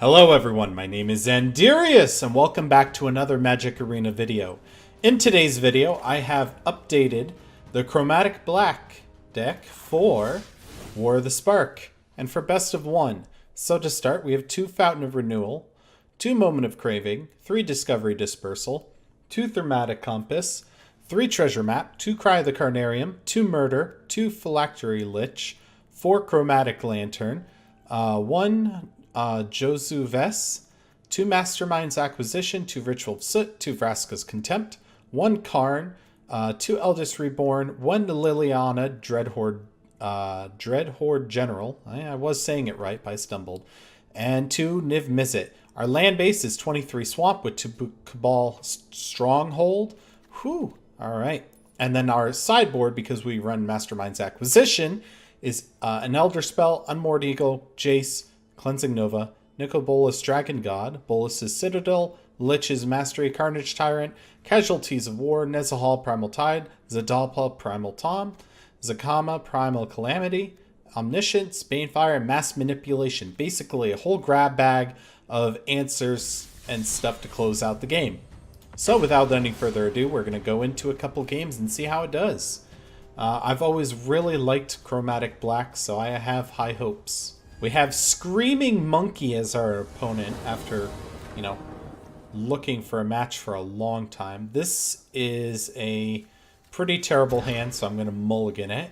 Hello everyone, my name is Xandierious and welcome back to another Magic Arena video. In today's video, I have updated the Chromatic Black deck for War of the Spark and for Best of 1. So to start, we have 2 Fountain of Renewal, 2 Moment of Craving, 3 Discovery Dispersal, 2 Chromatic Compass, 3 Treasure Map, 2 Cry of the Carnarium, 2 Murder, 2 Phylactery Lich, 4 Chromatic Lantern, 1 Josu Ves, 2 Mastermind's Acquisition, 2 Ritual of Soot, 2 Vraska's Contempt, 1 Karn, 2 Eldest Reborn, 1 Liliana Dreadhorde General. I was saying it right, but I stumbled. And 2 Niv Mizzet. Our land base is 23 Swamp with 2 Cabal Stronghold. Whew. Alright. And then our sideboard, because we run Mastermind's Acquisition, is an Elder Spell, Unmoored Eagle, Jace, Cleansing Nova, Nicol Bolas Dragon God, Bolas' Citadel, Lich's Mastery Carnage Tyrant, Casualties of War, Nezahal Primal Tide, Zadalpa Primal Tom, Zakama Primal Calamity, Omniscience, Banefire, and Mass Manipulation. Basically a whole grab bag of answers and stuff to close out the game. So without any further ado, we're going to go into a couple games and see how it does. I've always really liked Chromatic Black, so I have high hopes. We have Screaming Monkey as our opponent after, looking for a match for a long time. This is a pretty terrible hand, so I'm going to mulligan it.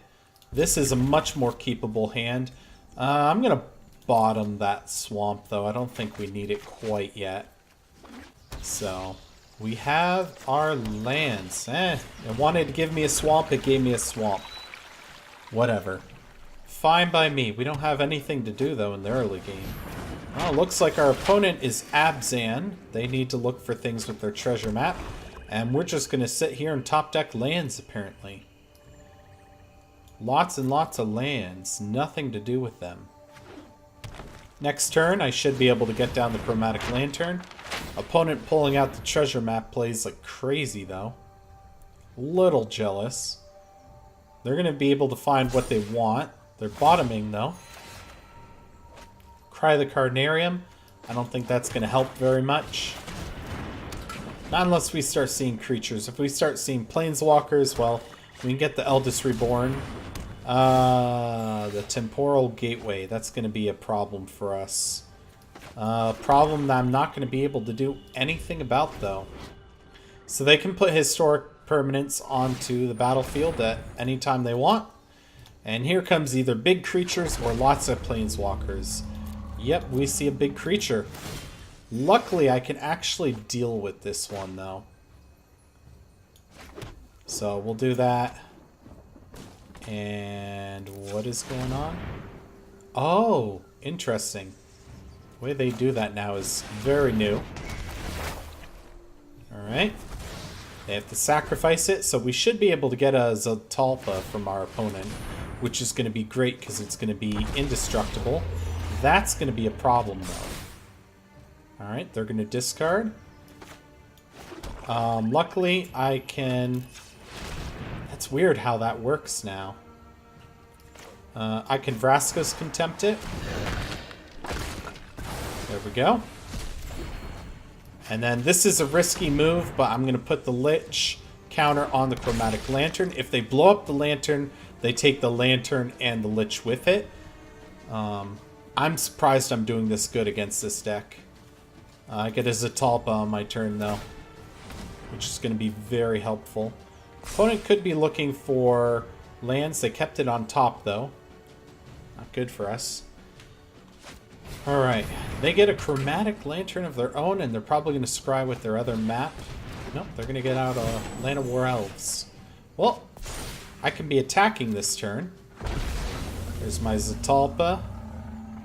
This is a much more keepable hand. I'm going to bottom that swamp, though. I don't think we need it quite yet. So, we have our lands. It wanted to give me a swamp, it gave me a swamp. Whatever. Fine by me. We don't have anything to do, though, in the early game. Well, looks like our opponent is Abzan. They need to look for things with their treasure map. And we're just going to sit here and top deck lands, apparently. Lots and lots of lands. Nothing to do with them. Next turn, I should be able to get down the Chromatic Lantern. Opponent pulling out the treasure map plays like crazy, though. Little jealous. They're going to be able to find what they want. They're bottoming, though. Cry the Carnarium. I don't think that's going to help very much. Not unless we start seeing creatures. If we start seeing Planeswalkers, well, we can get the Eldest Reborn. The Temporal Gateway. That's going to be a problem for us. Problem that I'm not going to be able to do anything about, though. So they can put Historic Permanents onto the battlefield at any time they want. And here comes either big creatures or lots of Planeswalkers. Yep, we see a big creature. Luckily, I can actually deal with this one, though. So we'll do that. And what is going on? Oh, interesting. The way they do that now is very new. Alright. They have to sacrifice it, so we should be able to get a Zatalpa from our opponent, which is going to be great because it's going to be indestructible. That's going to be a problem, though. Alright, they're going to discard. Luckily, I can... That's weird how that works now. I can Vraska's Contempt it. There we go. And then this is a risky move, but I'm going to put the Lich counter on the Chromatic Lantern. If they blow up the Lantern, they take the Lantern and the Lich with it. I'm surprised I'm doing this good against this deck. I get a Zatalpa on my turn, though, which is going to be very helpful. Opponent could be looking for lands. They kept it on top, though. Not good for us. Alright, they get a Chromatic Lantern of their own, and they're probably going to scry with their other map. Nope, they're going to get out a Land of War Elves. Well, I can be attacking this turn. There's my Zatalpa.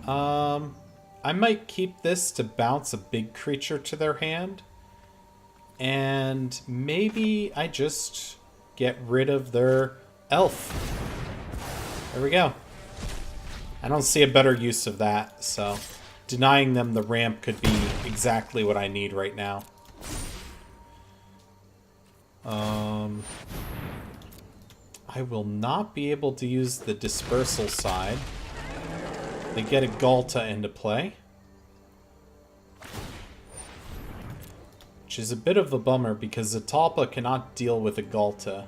I might keep this to bounce a big creature to their hand. And maybe I just get rid of their elf. There we go. I don't see a better use of that, so denying them the ramp could be exactly what I need right now. I will not be able to use the dispersal side. They get a Galta into play. which is a bit of a bummer because Atalpa cannot deal with a Galta.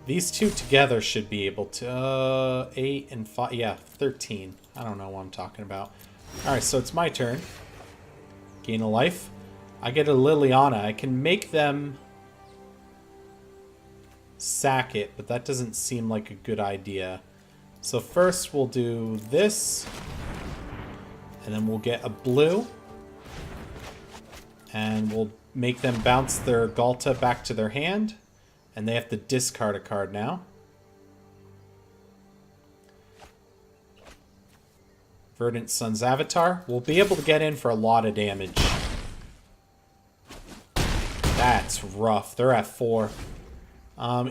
These two together should be able to... 8 and 5... Yeah, 13. I don't know what I'm talking about. Alright, so it's my turn. Gain a life. I get a Liliana. I can make them sack it, but that doesn't seem like a good idea. So first we'll do this. And then we'll get a blue. And we'll make them bounce their Galta back to their hand. And they have to discard a card now. Verdant Sun's Avatar. We'll be able to get in for a lot of damage. That's rough. They're at 4.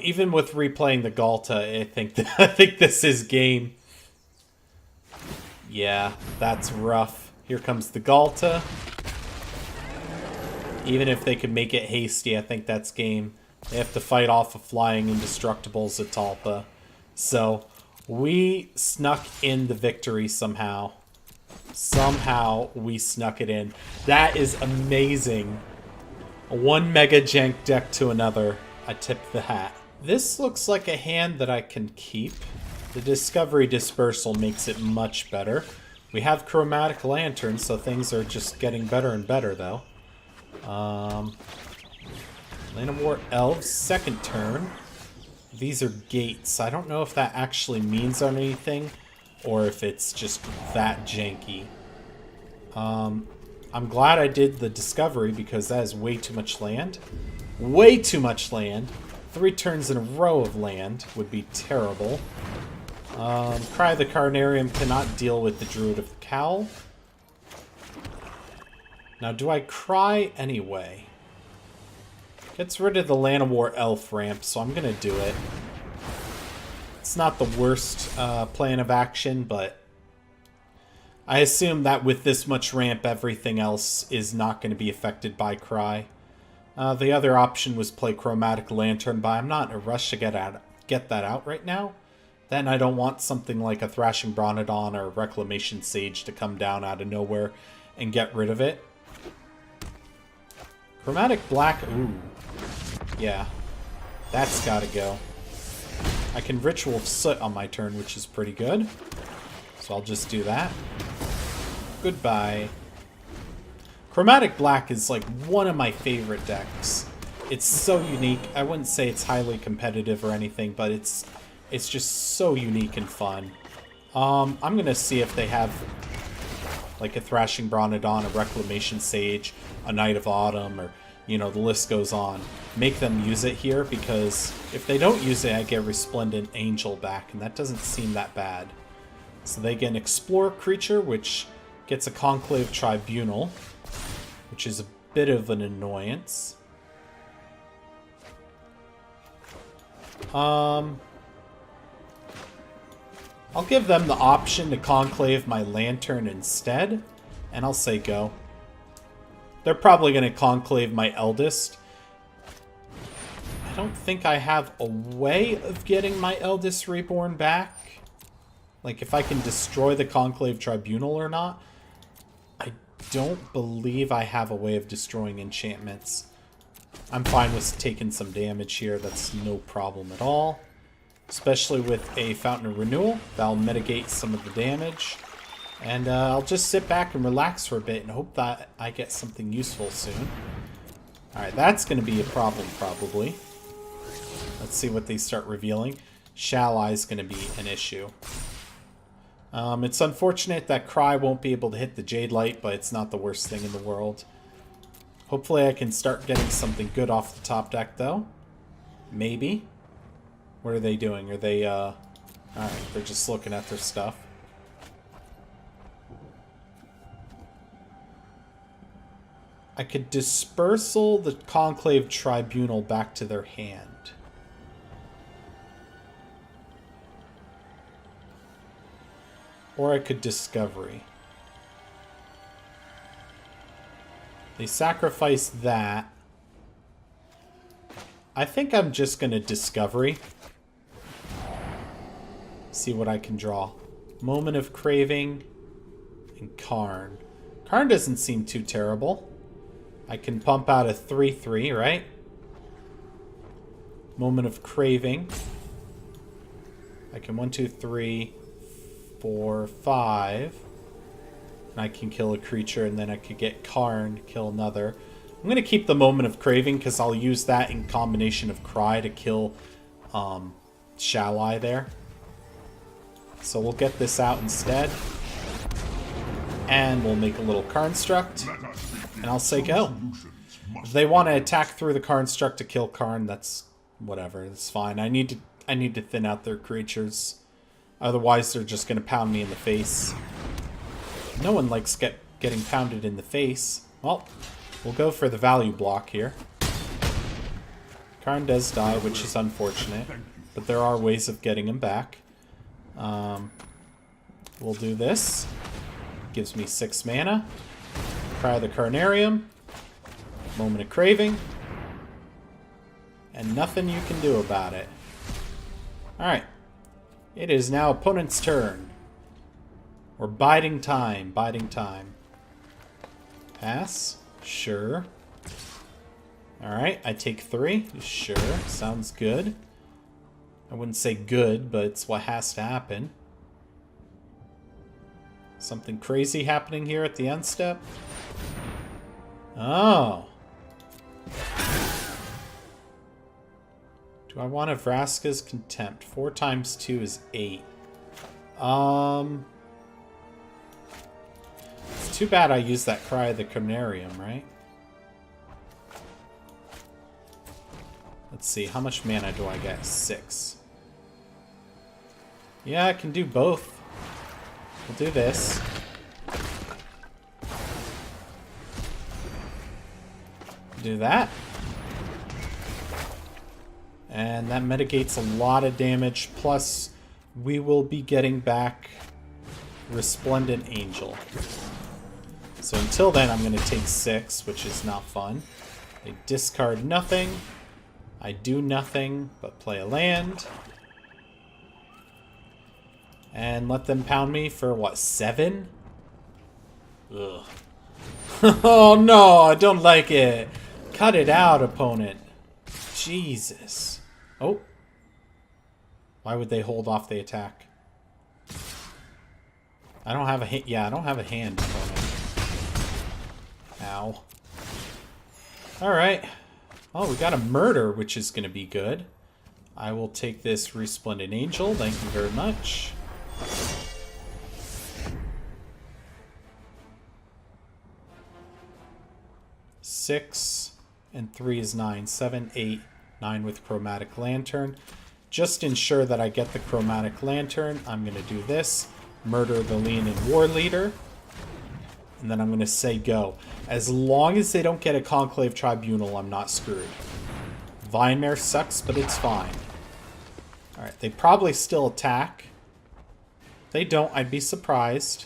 Even with replaying the Galta, I think this is game. Yeah, that's rough. Here comes the Galta. Even if they could make it hasty, I think that's game. They have to fight off a flying indestructibles Atalpa. So, we snuck in the victory somehow. Somehow, we snuck it in. That is amazing. One Mega Jank deck to another. I tipped the hat. This looks like a hand that I can keep. The Discovery Dispersal makes it much better. We have Chromatic Lantern, so things are just getting better and better, though. Land of War Elves, second turn. These are gates. I don't know if that actually means anything, or if it's just that janky. I'm glad I did the Discovery, because that is way too much land. Way too much land. 3 turns in a row of land would be terrible. Cry of the Carnarium cannot deal with the Druid of the Cowl. Now, do I cry anyway? Gets rid of the Land of War Elf ramp, so I'm going to do it. It's not the worst plan of action, but I assume that with this much ramp, everything else is not going to be affected by Cry. The other option was play Chromatic Lantern, but I'm not in a rush to get that out right now. Then I don't want something like a Thrashing Bronodon or Reclamation Sage to come down out of nowhere and get rid of it. Chromatic Black, ooh. Yeah, that's gotta go. I can Ritual of Soot on my turn, which is pretty good. So I'll just do that. Goodbye. Chromatic Black is like one of my favorite decks. It's so unique. I wouldn't say it's highly competitive or anything, but it's just so unique and fun. I'm gonna see if they have like a Thrashing Bronodon, a Reclamation Sage, a Knight of Autumn, or, you know, the list goes on. Make them use it here, because if they don't use it, I get Resplendent Angel back, and that doesn't seem that bad. So they get an Explore creature, which gets a Conclave Tribunal, which is a bit of an annoyance. I'll give them the option to Conclave my Lantern instead, and I'll say go. They're probably going to Conclave my Eldest. I don't think I have a way of getting my Eldest Reborn back. Like, if I can destroy the Conclave Tribunal or not. I don't believe I have a way of destroying enchantments. I'm fine with taking some damage here. That's no problem at all. Especially with a Fountain of Renewal. That'll mitigate some of the damage. And I'll just sit back and relax for a bit and hope that I get something useful soon. Alright, that's going to be a problem probably. Let's see what they start revealing. Shall I is going to be an issue. It's unfortunate that Cry won't be able to hit the Jade Light, but it's not the worst thing in the world. Hopefully I can start getting something good off the top deck, though. Maybe. What are they doing? Are they, alright, they're just looking at their stuff. I could dispersal the Conclave Tribunal back to their hand. Or I could Discovery. They sacrifice that. I think I'm just going to Discovery. See what I can draw. Moment of Craving and Karn. Karn doesn't seem too terrible. I can pump out a 3/3, right? Moment of Craving. I can 1, 2, 3, 4, 5. And I can kill a creature, and then I could get Karn to kill another. I'm going to keep the Moment of Craving because I'll use that in combination of Cry to kill Shall I there. So we'll get this out instead. And we'll make a little Karnstruct. And I'll say go. If they want to attack through the Karnstruct to kill Karn, that's whatever. It's fine. I need to thin out their creatures. Otherwise, they're just going to pound me in the face. No one likes getting pounded in the face. Well, we'll go for the value block here. Karn does die, which is unfortunate. But there are ways of getting him back. We'll do this. Gives me 6 mana. Cry the Carnarium. Moment of Craving. And nothing you can do about it. Alright. It is now opponent's turn. Or biding time. Biding time. Pass. Sure. Alright, I take 3. Sure. Sounds good. I wouldn't say good, but it's what has to happen. Something crazy happening here at the end step? Oh. Do I want a Vraska's Contempt? 4 times 2 is 8. It's too bad I used that Cry of the Carnarium, right? Let's see, how much mana do I get? 6. Yeah, I can do both. We'll do this. Do that. And that mitigates a lot of damage. Plus, we will be getting back Resplendent Angel. So until then, I'm going to take 6, which is not fun. They discard nothing. I do nothing but play a land. And let them pound me for, what, 7? Ugh. Oh no, I don't like it. Cut it out, opponent. Jesus. Oh. Why would they hold off the attack? I don't have a hand. Yeah, I don't have a hand, opponent. Ow. Alright. Oh, we got a murder, which is going to be good. I will take this Resplendent Angel. Thank you very much. Six and 3 is 9. 7, 8, 9 with Chromatic Lantern. Just ensure that I get the Chromatic Lantern. I'm going to do this. Murder the Leonin War Leader. And then I'm going to say go. As long as they don't get a Conclave Tribunal, I'm not screwed. Vinemare sucks, but it's fine. Alright, they probably still attack. If they don't, I'd be surprised.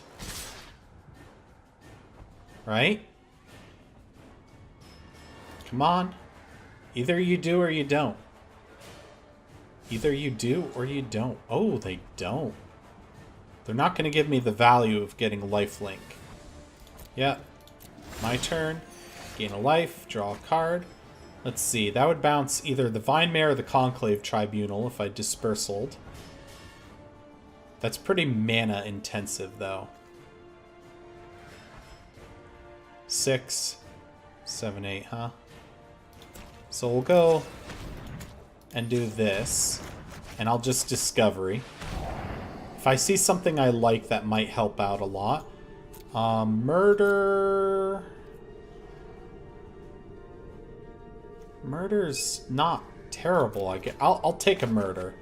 Right? Come on. Either you do or you don't. Either you do or you don't. Oh, they don't. They're not going to give me the value of getting lifelink. Yep. My turn. Gain a life. Draw a card. Let's see. That would bounce either the Vinemare or the Conclave Tribunal if I dispersaled. That's pretty mana intensive, though. 6, 7, 8, huh? So we'll go and do this. And I'll just Discovery. If I see something I like that might help out a lot. Murder... Murder's not terrible. I'll take a murder.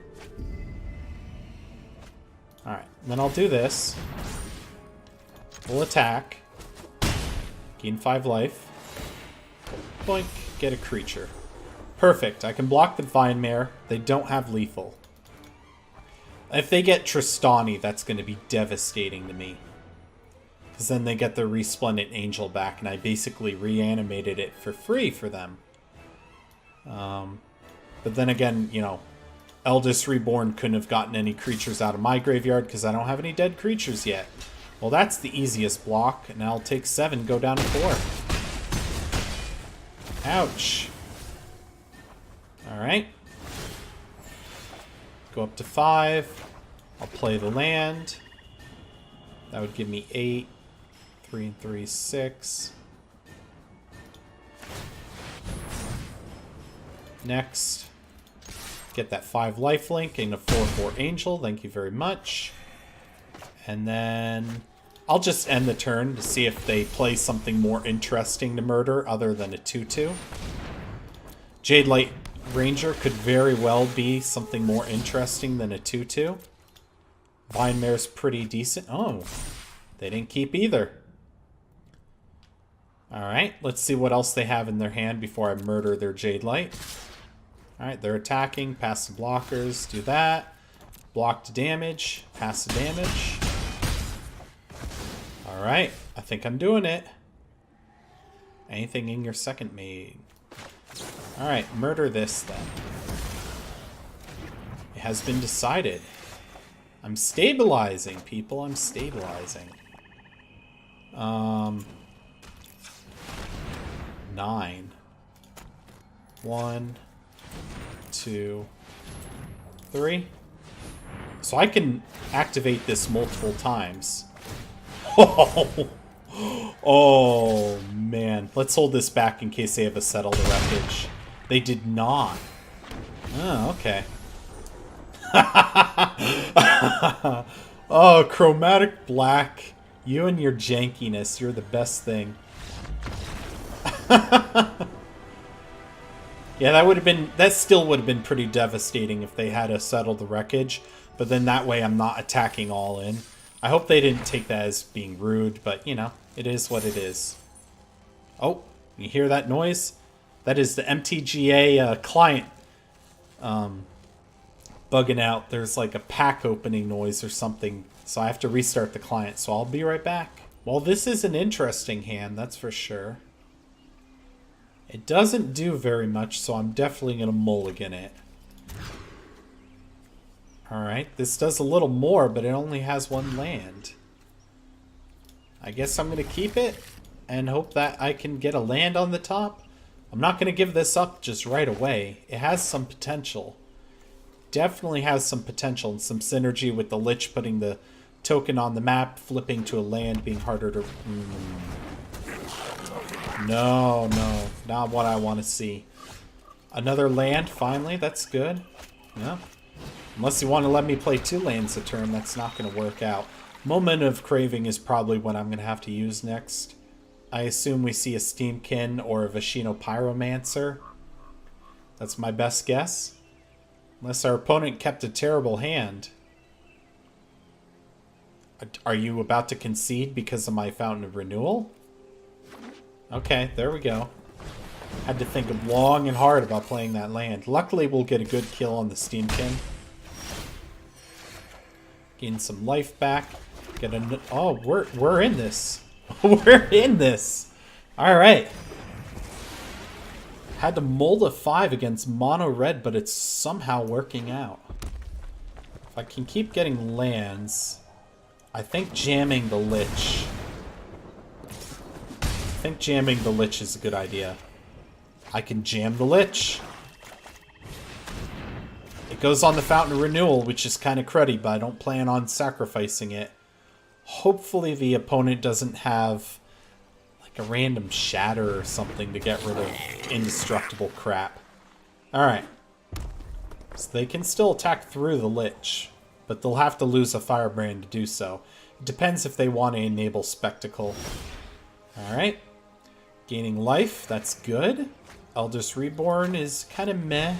Alright, then I'll do this. We'll attack. Gain 5 life. Boink, get a creature. Perfect, I can block the Vinemare. They don't have lethal. If they get Tristani, that's going to be devastating to me. Because then they get the Resplendent Angel back, and I basically reanimated it for free for them. But then again, you know, Eldest Reborn couldn't have gotten any creatures out of my graveyard because I don't have any dead creatures yet. Well, that's the easiest block, and I'll take 7, go down to 4. Ouch. Alright. Go up to 5. I'll play the land. That would give me 8. 3 and 3, 6. Next. Get that 5 lifelink and a 4/4 angel. Thank you very much. And then I'll just end the turn to see if they play something more interesting to murder other than a 2/2. Jade Light Ranger could very well be something more interesting than a 2/2. Vine Mare's pretty decent. Oh, they didn't keep either. Alright, let's see what else they have in their hand before I murder their Jade Light. Alright, they're attacking. Pass the blockers. Do that. Block to damage. Pass the damage. Alright, I think I'm doing it. Anything in your second main? Alright, murder this then. It has been decided. I'm stabilizing, people. I'm stabilizing. 9. 1, 2, 3. So I can activate this multiple times. Oh, man. Let's hold this back in case they have a Settle the Wreckage. They did not. Oh, okay. Oh, Chromatic Black. You and your jankiness. You're the best thing. Yeah, that still would have been pretty devastating if they had to Settle the Wreckage. But then that way I'm not attacking all in. I hope they didn't take that as being rude, but, you know, it is what it is. Oh, you hear that noise? That is the MTGA client bugging out. There's like a pack opening noise or something, so I have to restart the client, so I'll be right back. Well, this is an interesting hand, that's for sure. It doesn't do very much, so I'm definitely going to mulligan it. Alright, this does a little more, but it only has 1 land. I guess I'm going to keep it and hope that I can get a land on the top. I'm not going to give this up just right away. It has some potential. Definitely has some potential and some synergy with the Lich putting the token on the map, flipping to a land, being harder to... No, not what I want to see. Another land, finally. That's good. Yeah. Unless you want to let me play 2 lands a turn, that's not going to work out. Moment of Craving is probably what I'm going to have to use next. I assume we see a Steamkin or a Vashino Pyromancer. That's my best guess. Unless our opponent kept a terrible hand. Are you about to concede because of my Fountain of Renewal? Okay, there we go. Had to think long and hard about playing that land. Luckily, we'll get a good kill on the Steamkin. Gain some life back. Get a... Oh, we're in this. We're in this. All right. Had to mold a 5 against mono red, but it's somehow working out. If I can keep getting lands, I think jamming the Lich. I think jamming the Lich is a good idea. I can jam the Lich. It goes on the Fountain of Renewal, which is kind of cruddy, but I don't plan on sacrificing it. Hopefully the opponent doesn't have like a random shatter or something to get rid of indestructible crap. Alright. So they can still attack through the Lich, but they'll have to lose a Firebrand to do so. It depends if they want to enable Spectacle. Alright. Gaining life, that's good. Eldest Reborn is kind of meh.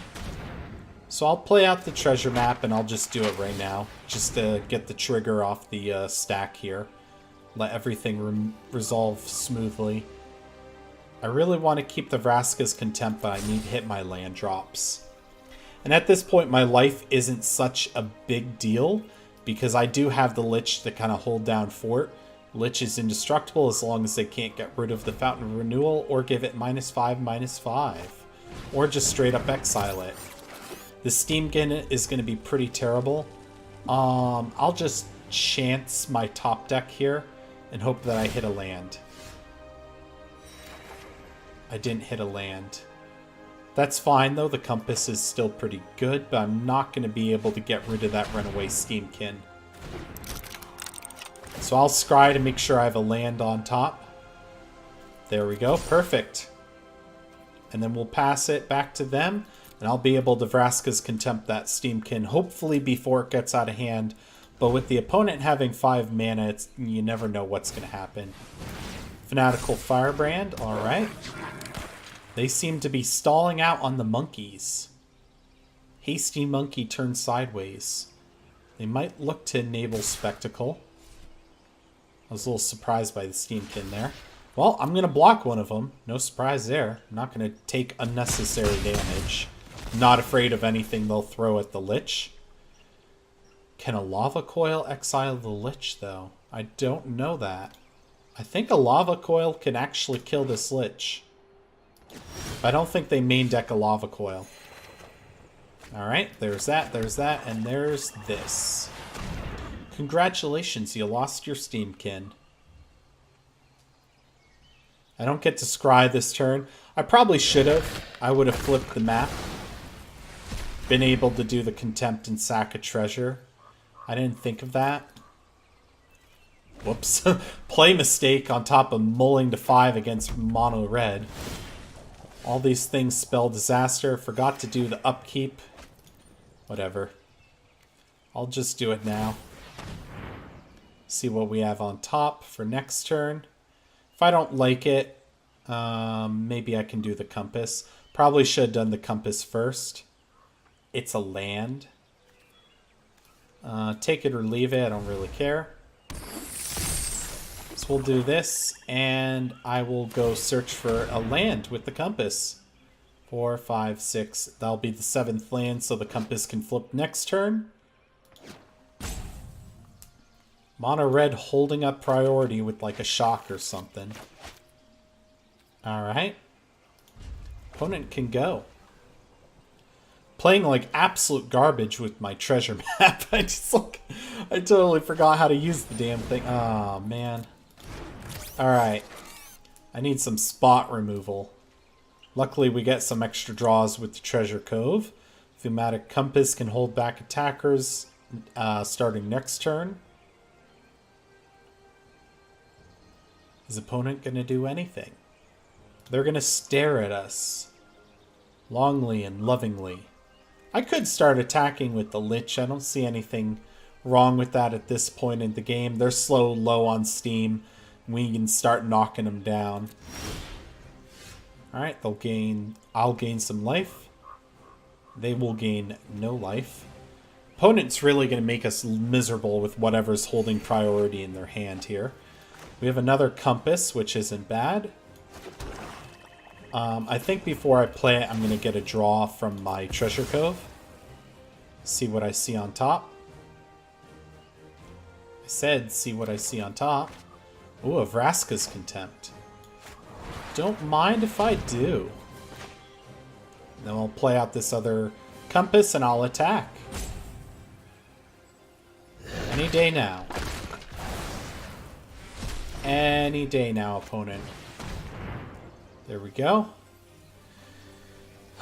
So I'll play out the treasure map and I'll just do it right now. Just to get the trigger off the stack here. Let everything resolve smoothly. I really want to keep the Vraska's Contempt, but I need to hit my land drops. And at this point, my life isn't such a big deal because I do have the Lich to kind of hold down fort. Lich is indestructible as long as they can't get rid of the Fountain of Renewal or give it -5/-5. Or just straight up exile it. The Steamkin is going to be pretty terrible. I'll just chance my top deck here and hope that I hit a land. I didn't hit a land. That's fine, though. The compass is still pretty good, but I'm not going to be able to get rid of that runaway Steamkin. So I'll scry to make sure I have a land on top. There we go. Perfect. And then we'll pass it back to them, and I'll be able to Vraska's Contempt that Steamkin, hopefully before it gets out of hand. But with the opponent having 5 mana, you never know what's going to happen. Fanatical Firebrand, alright. They seem to be stalling out on the monkeys. Hasty Monkey turned sideways. They might look to enable Spectacle. I was a little surprised by the Steamkin there. Well, I'm going to block one of them. No surprise there. I'm not going to take unnecessary damage. Not afraid of anything they'll throw at the Lich. Can a Lava Coil exile the Lich, though? I don't know that. I think a Lava Coil can actually kill this Lich. I don't think they main deck a Lava Coil. Alright, there's that, and there's this. Congratulations, you lost your Steamkin. I don't get to scry this turn. I probably should have. I would have flipped the map. Been able to do the Contempt and sack a treasure. I didn't think of that. Whoops. Play mistake on top of mulling to 5 against mono red. All these things spell disaster. Forgot to do the upkeep. Whatever. I'll just do it now. See what we have on top for next turn. If I don't like it, maybe I can do the compass. Probably should have done the compass first. It's a land. Take it or leave it. I don't really care. So we'll do this, and I will go search for a land with the compass. 4, 5, 6. That'll be the 7th land, so the compass can flip next turn. Mono red holding up priority with like a shock or something. Alright. Opponent can go. Playing like absolute garbage with my treasure map. I totally forgot how to use the damn thing. Oh, man. Alright. I need some spot removal. Luckily, we get some extra draws with the Treasure Cove. Thematic Compass can hold back attackers starting next turn. Is opponent going to do anything? They're going to stare at us. Longly and lovingly. I could start attacking with the Lich. I don't see anything wrong with that at this point in the game. They're low on steam. We can start knocking them down. Alright, I'll gain some life. They will gain no life. Opponent's really going to make us miserable with whatever's holding priority in their hand here. We have another compass, which isn't bad. I think before I play it, I'm going to get a draw from my Treasure Cove. See what I see on top. I said, see what I see on top. Ooh, a Vraska's Contempt. Don't mind if I do. Then I'll play out this other compass and I'll attack. Any day now. Any day now, opponent. There we go.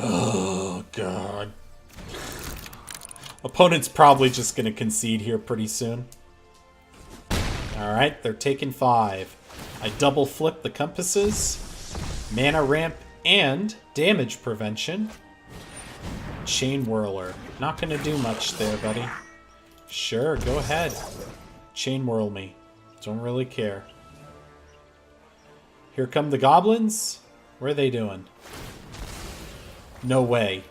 Oh, God. Opponent's probably just going to concede here pretty soon. Alright, they're taking 5. I double flip the compasses. Mana ramp and damage prevention. Chain Whirler. Not going to do much there, buddy. Sure, go ahead. Chain Whirl me. Don't really care. Here come the goblins. What are they doing? No way.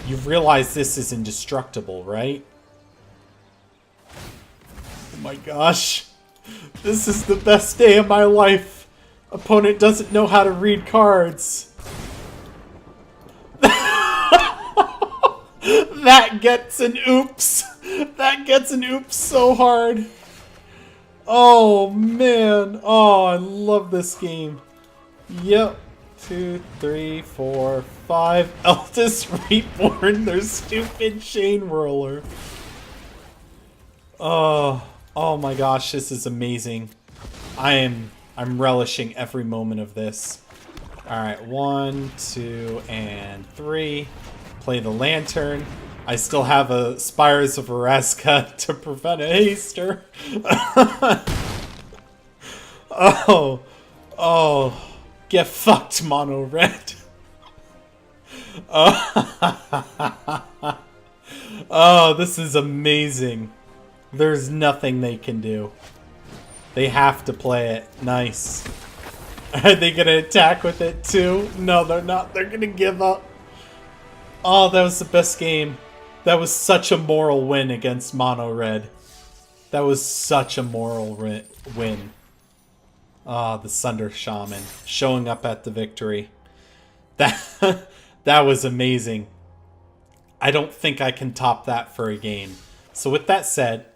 You've realized this is indestructible, right? Oh my gosh. This is the best day of my life. Opponent doesn't know how to read cards. That gets an oops. That gets an oops so hard. Oh, man. Oh, I love this game. Yep. 2, 3, 4, 5. Eldest Reborn, their stupid Chain Whirler. Oh my gosh, this is amazing. I'm relishing every moment of this. Alright, 1, 2, and 3. Play the lantern. I still have a Spires of Araska to prevent a haster. Oh, get fucked, Mono Red. Oh, this is amazing. There's nothing they can do. They have to play it. Nice. Are they gonna attack with it too? No, they're not. They're gonna give up. Oh, that was the best game. That was such a moral win against Mono Red. That was such a moral win. Ah, the Sunder Shaman showing up at the victory. That that was amazing. I don't think I can top that for a game. So with that said,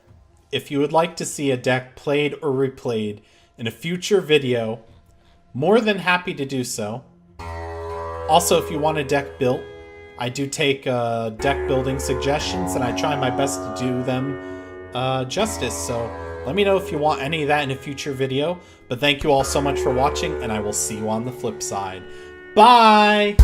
if you would like to see a deck played or replayed in a future video, more than happy to do so. Also, if you want a deck built, I do take deck building suggestions and I try my best to do them justice. So let me know if you want any of that in a future video. But thank you all so much for watching, and I will see you on the flip side. Bye!